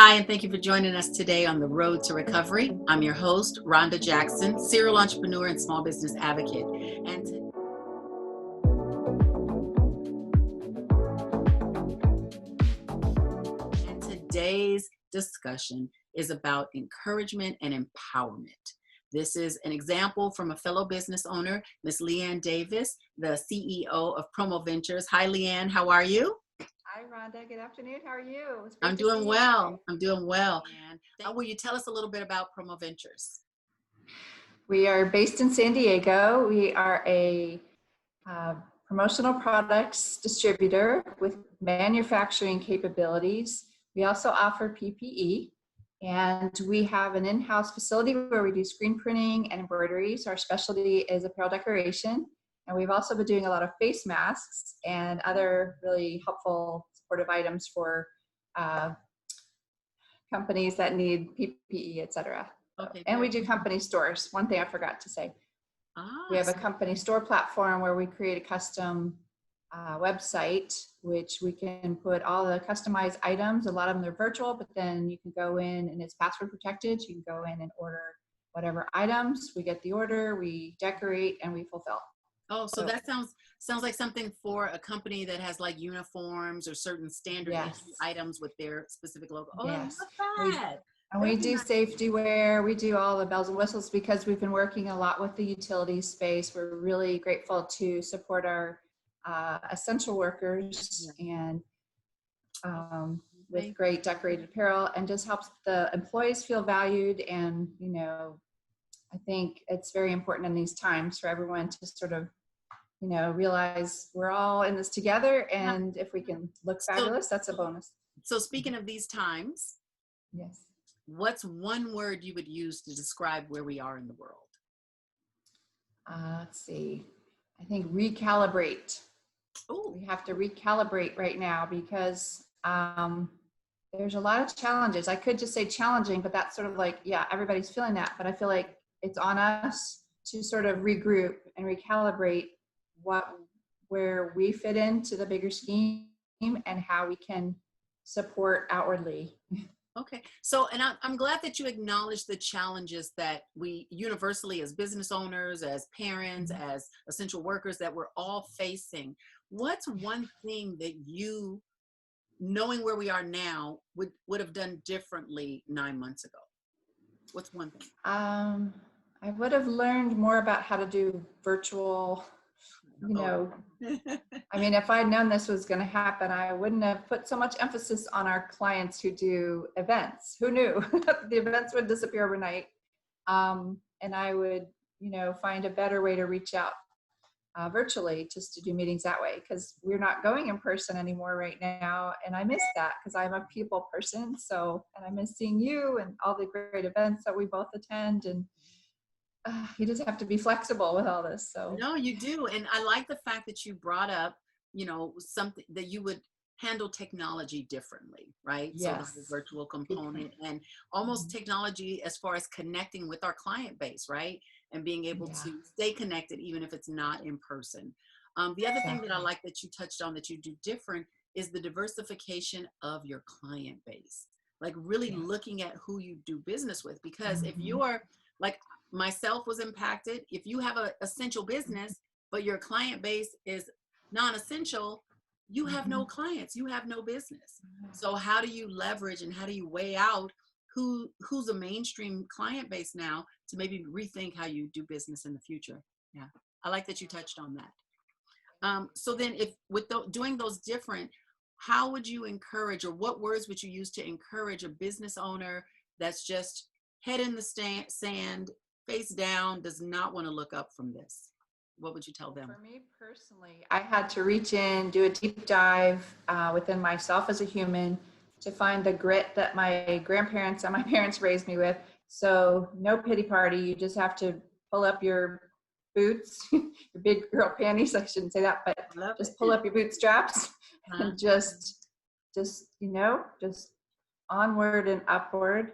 Hi, and thank you for joining us today on the Road to Recovery. I'm your host, Rhonda Jackson, serial entrepreneur and small business advocate. And today's discussion is about encouragement and empowerment. This is an example from a fellow business owner, Ms. LeeAnn Davis, the CEO of Promo Ventures. Hi, LeeAnn. How are you? Hi, Rhonda. Good afternoon. How are you? I'm doing well. I'm doing well. And will you tell us a little bit about Promo Ventures? We are based in San Diego. We are a promotional products distributor with manufacturing capabilities. We also offer PPE, and we have an in-house facility where we do screen printing and embroidery. So our specialty is apparel decoration. And we've also been doing a lot of face masks and other really helpful supportive items for companies that need PPE, et cetera. Okay, and we do company stores. One thing I forgot to say. We have a company store platform where we create a custom website, which we can put all the customized items. A lot of them are virtual, but then you can go in and it's password protected. You can go in and order whatever items. We get the order, we decorate, and we fulfill. Oh, so that sounds like something for a company that has like uniforms or certain standard items with their specific logo. Oh, yes. I love that. And we do safety wear. We do all the bells and whistles because we've been working a lot with the utility space. We're really grateful to support our essential workers and with great decorated apparel, and just helps the employees feel valued. And, you know, I think it's very important in these times for everyone to sort of, you know, realize we're all in this together, and if we can look fabulous, that's a bonus. So speaking of these times, yes, what's one word you would use to describe where we are in the world? Let's see. I think recalibrate. Ooh. We have to recalibrate right now because there's a lot of challenges. I could just say challenging, but that's sort of like, yeah, everybody's feeling that. But I feel like it's on us to sort of regroup and recalibrate where we fit into the bigger scheme and how we can support outwardly. Okay. So, and I'm glad that you acknowledge the challenges that we universally as business owners, as parents, as essential workers, that we're all facing. What's one thing that you, knowing where we are now, would have done differently 9 months ago? What's one thing? I would have learned more about how to do virtual, you know, I mean, if I'd known this was going to happen, I wouldn't have put so much emphasis on our clients who do events. Who knew the events would disappear overnight? And I would, you know, find a better way to reach out virtually, just to do meetings that way, because we're not going in person anymore right now. And I miss that because I'm a people person. So, and I miss seeing you and all the great events that we both attend. And you just have to be flexible with all this. So no, you do. And I like the fact that you brought up, you know, something that you would handle technology differently, right? Yes. So the virtual component and almost technology as far as connecting with our client base, right? And being able to stay connected even if it's not in person. The other thing that I like that you touched on that you do different is the diversification of your client base. Like really looking at who you do business with, because if you are like myself was impacted, if you have an essential business, but your client base is non-essential, you have no clients, you have no business. So how do you leverage and how do you weigh out who's a mainstream client base now to maybe rethink how you do business in the future? Yeah, I like that you touched on that. So then if with doing those different, how would you encourage, or what words would you use to encourage a business owner that's just head in the sand, face down, does not want to look up from this? What would you tell them? For me personally, I had to reach in, do a deep dive within myself as a human to find the grit that my grandparents and my parents raised me with. So no pity party. You just have to pull up your boots, your big girl panties. I shouldn't say that, but just pull up your bootstraps and just, you know, just onward and upward.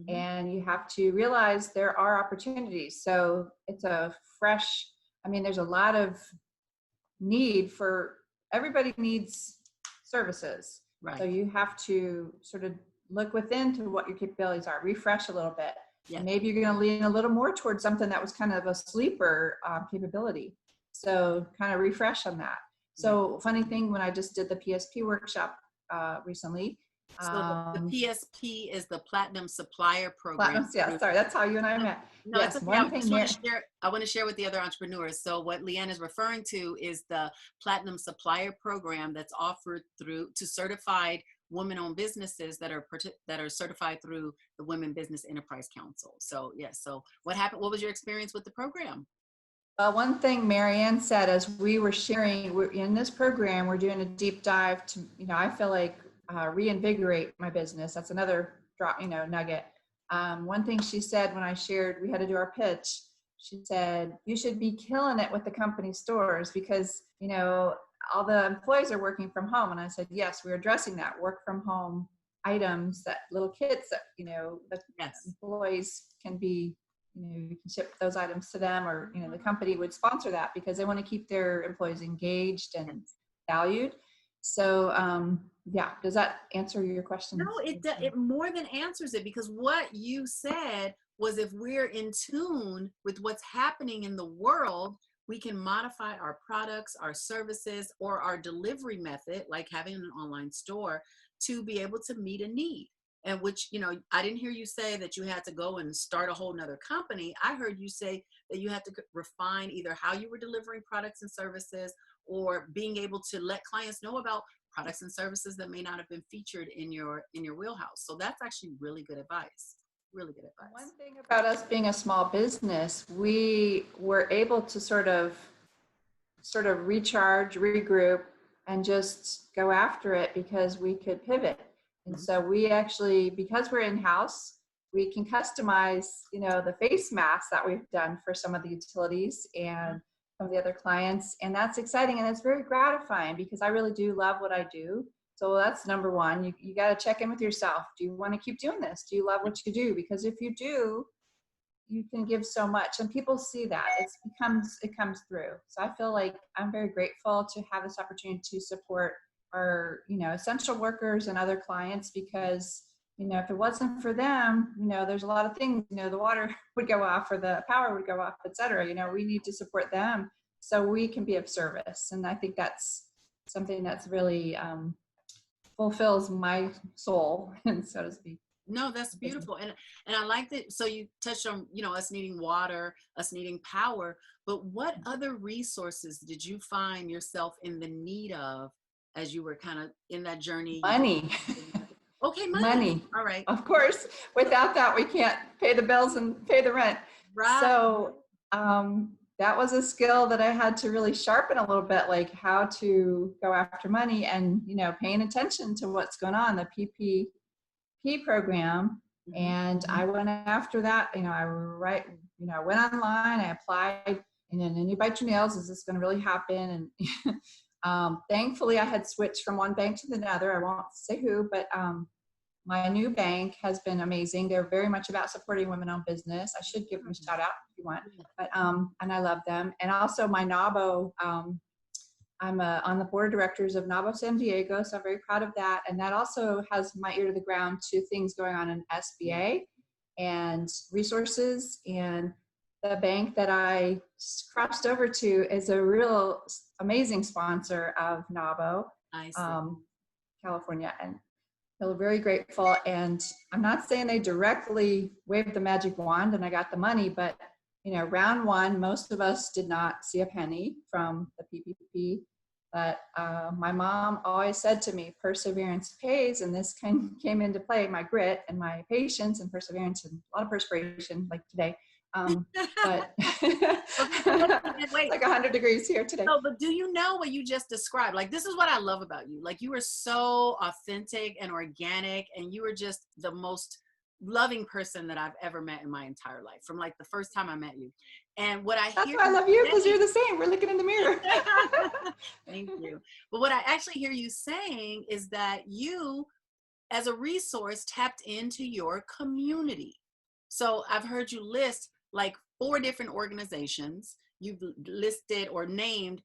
And you have to realize there are opportunities. So it's a fresh, I mean, there's a lot of need for, everybody needs services. Right. So you have to sort of look within to what your capabilities are, refresh a little bit. Yeah. And maybe you're going to lean a little more towards something that was kind of a sleeper capability. So kind of refresh on that. So funny thing, when I just did the PSP workshop recently. So the PSP is the Platinum Supplier Program. Platinum, yeah, sorry, that's how you and I met. No, Yes, it's okay. one thing there. I want to share with the other entrepreneurs. So what LeeAnn is referring to is the Platinum Supplier Program that's offered to certified women-owned businesses that are certified through the Women Business Enterprise Council. So yes. So what happened? What was your experience with the program? One thing Marianne said as we were sharing, we're in this program, we're doing a deep dive to, I feel like reinvigorate my business. That's another drop, nugget. One thing she said when I shared, we had to do our pitch. She said, you should be killing it with the company stores because, all the employees are working from home. And I said, yes, we're addressing that work from home items, that little kits that, the employees can be, you can ship those items to them, or, the company would sponsor that because they want to keep their employees engaged and valued. So, yeah, does that answer your question? No, it more than answers it, because what you said was if we're in tune with what's happening in the world, we can modify our products, our services, or our delivery method, like having an online store, to be able to meet a need. And which, I didn't hear you say that you had to go and start a whole nother company. I heard you say that you had to refine either how you were delivering products and services, or being able to let clients know about products and services that may not have been featured in your wheelhouse. So that's actually really good advice. Really good advice. One thing about us being a small business, we were able to sort of recharge, regroup, and just go after it because we could pivot. And so we actually, because we're in-house, we can customize, the face masks that we've done for some of the utilities and some of the other clients. And that's exciting. And it's very gratifying because I really do love what I do. So that's number one. You got to check in with yourself. Do you want to keep doing this? Do you love what you do? Because if you do, you can give so much, and people see that it comes through. So I feel like I'm very grateful to have this opportunity to support our, essential workers and other clients, because, if it wasn't for them, there's a lot of things, the water would go off or the power would go off, et cetera. We need to support them so we can be of service. And I think that's something that's really fulfills my soul, and so to speak. No, that's beautiful. And I like that. So you touched on, us needing water, us needing power, but what other resources did you find yourself in the need of as you were kind of in that journey? Money. Okay, money. All right. Of course, without that, we can't pay the bills and pay the rent. Right. So that was a skill that I had to really sharpen a little bit, like how to go after money and, paying attention to what's going on, the PPP program. And I went after that, I went online, I applied, and then you bite your nails, is this going to really happen? And thankfully I had switched from one bank to another. I won't say who, but my new bank has been amazing. They're very much about supporting women-owned business. I should give them a shout out if you want, but and I love them. And also my NABO, I'm on the board of directors of NABO San Diego, so I'm very proud of that. And that also has my ear to the ground to things going on in SBA and resources. And the bank that I crossed over to is a real amazing sponsor of NABO, California, and feel very grateful. And I'm not saying they directly waved the magic wand and I got the money, but round one, most of us did not see a penny from the PPP. But my mom always said to me, perseverance pays, and this came into play, my grit and my patience and perseverance and a lot of perspiration like today. But it's like 100 degrees here today. No, but do you know what you just described? Like, this is what I love about you. Like, you were so authentic and organic, and you were just the most loving person that I've ever met in my entire life, from like the first time I met you. And what That's why I love you, because you're the same. We're looking in the mirror. Thank you. But what I actually hear you saying is that you, as a resource, tapped into your community. So I've heard you list like 4 different organizations. You've listed or named,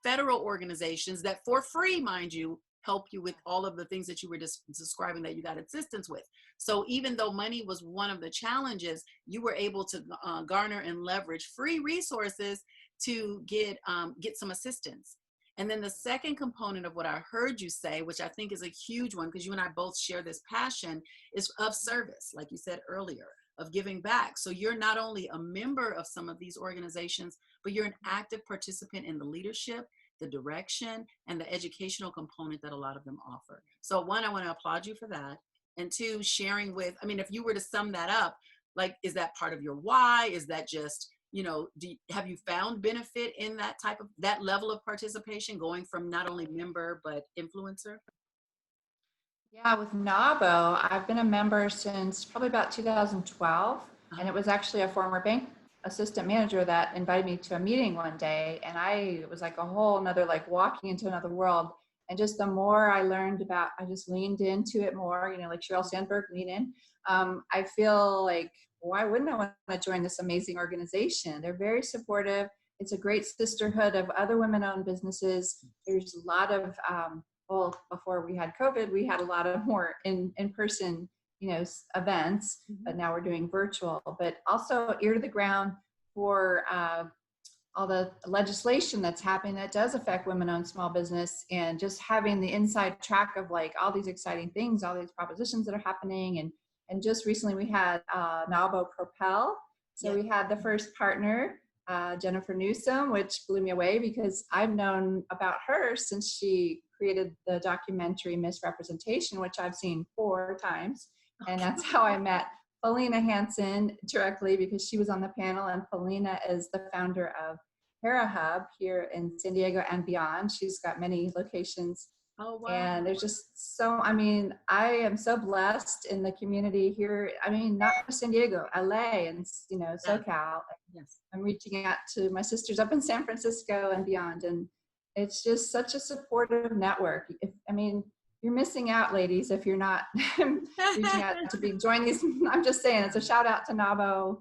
federal organizations that, for free, mind you, help you with all of the things that you were describing that you got assistance with. So even though money was one of the challenges, you were able to garner and leverage free resources to get some assistance. And then the second component of what I heard you say, which I think is a huge one, because you and I both share this passion, is of service, like you said earlier, of giving back. So you're not only a member of some of these organizations, but you're an active participant in the leadership, the direction, and the educational component that a lot of them offer. So one, I want to applaud you for that. And two, sharing with, I mean, if you were to sum that up, like, is that part of your why? Is that just, you know, have you found benefit in that level of participation, going from not only member, but influencer? Yeah, with NABO, I've been a member since probably about 2012, and it was actually a former bank assistant manager that invited me to a meeting one day, and it was like a whole another, like walking into another world. And just the more I learned about, I just leaned into it more, you know, like Sheryl Sandberg, lean in. I feel like, why wouldn't I want to join this amazing organization? They're very supportive. It's a great sisterhood of other women-owned businesses. There's a lot of, well, before we had COVID, we had a lot of more in-person, you know, events, but now we're doing virtual. But also ear to the ground for all the legislation that's happening that does affect women-owned small business, and just having the inside track of like all these exciting things, all these propositions that are happening. And just recently we had NABO Propel. So we had the first partner, Jennifer Newsom, which blew me away because I've known about her since she created the documentary Misrepresentation, which I've seen 4 times. And that's how I met Paulina Hansen directly, because she was on the panel, and Paulina is the founder of Hera Hub here in San Diego and beyond. She's got many locations. Oh, wow. And there's just so, I mean, I am so blessed in the community here. I mean, not just San Diego, LA, and, you know, SoCal. Yes. I'm reaching out to my sisters up in San Francisco and beyond. And it's just such a supportive network. I mean, you're missing out, ladies, if you're not reaching out to join these. I'm just saying, it's a shout out to NABO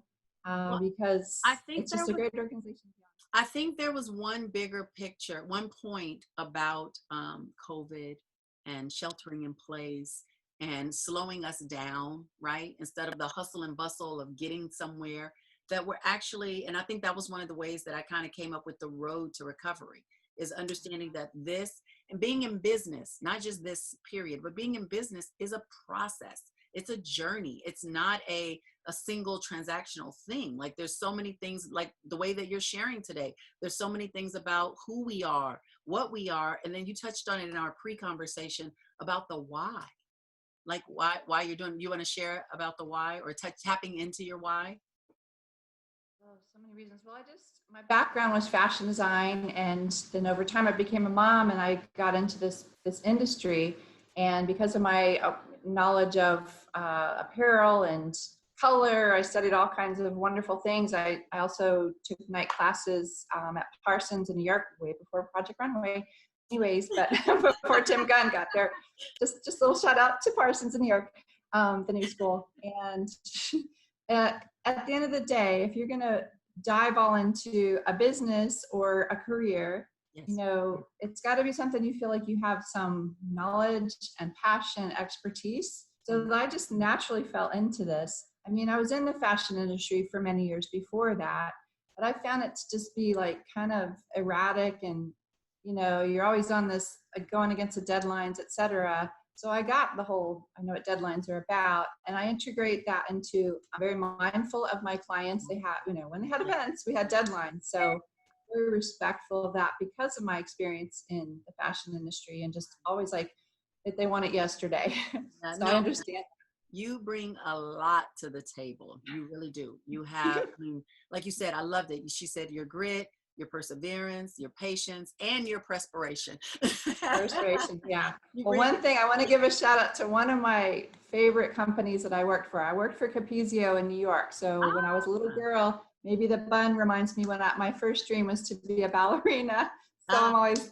because I think it's just a great organization. I think there was one bigger picture, one point about COVID and sheltering in place and slowing us down, right? Instead of the hustle and bustle of getting somewhere, that we're actually, and I think that was one of the ways that I kind of came up with the road to recovery, is understanding that this, and being in business, not just this period, but being in business is a process. It's a journey. It's not a single transactional thing. Like, there's so many things, like the way that you're sharing today, there's so many things about who we are, what we are. And then you touched on it in our pre-conversation about the why, like why you're doing, you want to share about the why, or tapping into your why? Oh, so many reasons. Well, my background was fashion design, and then over time I became a mom, and I got into this industry. And because of my knowledge of apparel and color, I studied all kinds of wonderful things. I also took night classes at Parsons in New York, way before Project Runway, anyways, but before Tim Gunn got there. Just a little shout out to Parsons in New York, the new school. And at the end of the day, if you're going to dive all into a business or a career, you know, it's got to be something you feel like you have some knowledge and passion, expertise. So I just naturally fell into this. I mean, I was in the fashion industry for many years before that, but I found it to just be like kind of erratic, and, you know, you're always on this, like, going against the deadlines, et cetera. So I got the whole, I know what deadlines are about, and I integrate that into, I'm very mindful of my clients. They have, you know, when they had events, we had deadlines. So very respectful of that because of my experience in the fashion industry, and just always like, if they want it yesterday. So I understand. You bring a lot to the table. You really do. You have, I mean, like you said, I loved it. She said your grit, your perseverance, your patience, and your perspiration. Perspiration, yeah. Well, one thing, I want to give a shout out to one of my favorite companies that I worked for. I worked for Capezio in New York. So when I was a little girl, maybe the bun reminds me when my first dream was to be a ballerina. So I'm always,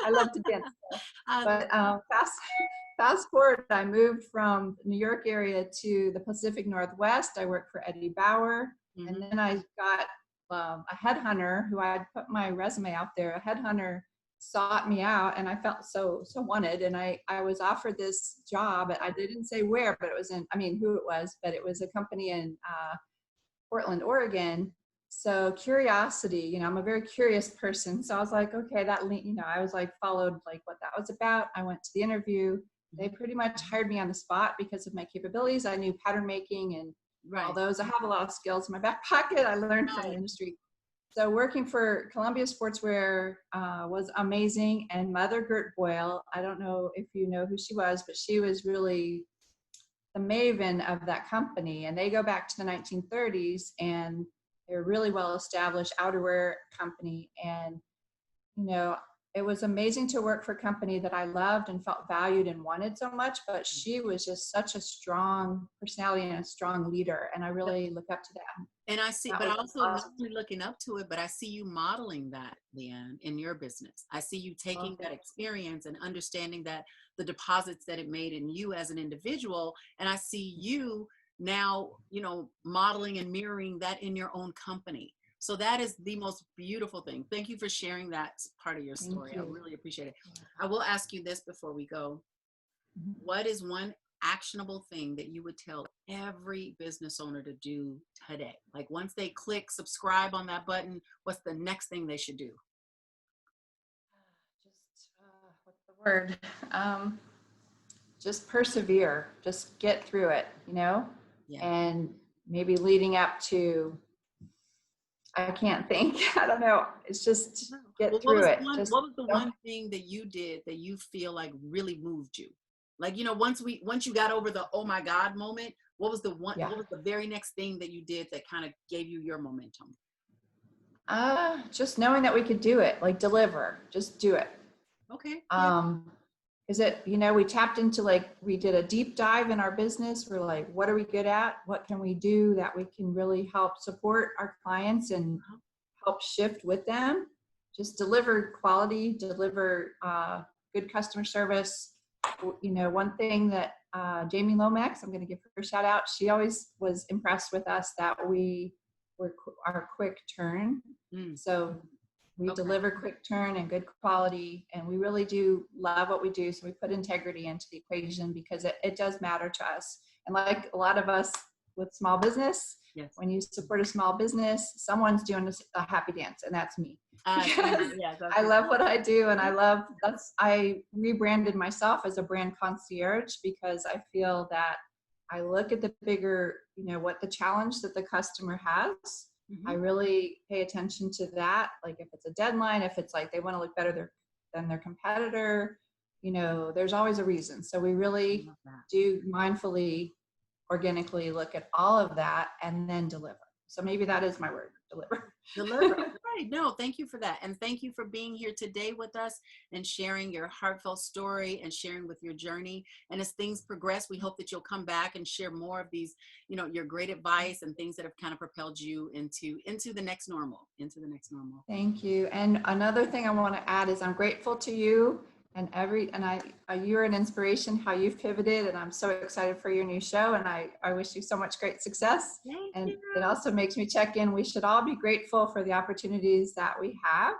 I love to dance. But fast forward, I moved from New York area to the Pacific Northwest. I worked for Eddie Bauer. And then I got a headhunter who I had put my resume out there. A headhunter sought me out, and I felt so wanted. And I was offered this job. I didn't say where, but it was in, I mean, who it was, but it was a company in Portland, Oregon. So curiosity, I'm a very curious person. So I was like, okay, I was like, followed like what that was about. I went to the interview. They pretty much hired me on the spot because of my capabilities. I knew pattern making and all those. I have a lot of skills in my back pocket. I learned from the industry. So working for Columbia Sportswear was amazing. And Mother Gert Boyle, I don't know if you know who she was, but she was really the maven of that company. And they go back to the 1930s, and they're a really well-established outerwear company. And, it was amazing to work for a company that I loved and felt valued and wanted so much, but she was just such a strong personality and a strong leader. And I really look up to that. And I see, That but was also not awesome. only looking up to it, but I see you modeling that, LeeAnn, in your business. I see you taking that experience and understanding that the deposits that it made in you as an individual. And I see you now, modeling and mirroring that in your own company. So that is the most beautiful thing. Thank you for sharing that part of your story. I really appreciate it. I will ask you this before we go. What is one actionable thing that you would tell every business owner to do today? Like once they click subscribe on that button, what's the next thing they should do? Just what's the word? Just persevere. Just get through it. And maybe leading up to, I can't think. I don't know. It's just get through it. What was the one thing that you did that you feel like really moved you? Like, once you got over the, oh my God moment, what was what was the very next thing that you did that kind of gave you your momentum? Just knowing that we could do it, like deliver, just do it. Okay. Is it, we tapped into, like, we did a deep dive in our business. We're like, what are we good at? What can we do that we can really help support our clients and help shift with them? Just deliver quality, deliver good customer service. One thing that Jamie Lomax, I'm going to give her a shout out. She always was impressed with us that we were our quick turn. So we deliver quick turn and good quality, and we really do love what we do. So we put integrity into the equation because it does matter to us. And like a lot of us with small business, when you support a small business, someone's doing a happy dance, and that's me. I love what I do, and I rebranded myself as a brand concierge because I feel that I look at the bigger, what the challenge that the customer has. I really pay attention to that. Like if it's a deadline, if it's like they want to look better than their competitor, there's always a reason. So we really do mindfully, organically look at all of that and then deliver. So maybe that is my word, deliver. Deliver. Right. No, thank you for that. And thank you for being here today with us and sharing your heartfelt story and sharing with your journey. And as things progress, we hope that you'll come back and share more of these, your great advice and things that have kind of propelled you into the next normal, Thank you. And another thing I want to add is I'm grateful to you and you're an inspiration how you've pivoted, and I'm so excited for your new show, and I wish you so much great success. Thank you. It also makes me check in. We should all be grateful for the opportunities that we have.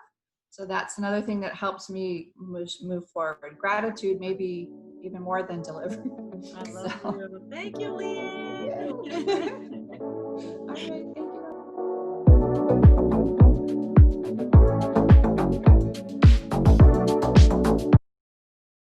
So that's another thing that helps me move forward. Gratitude, maybe even more than delivery. I love you. Thank you, LeeAnn. All right, thank you.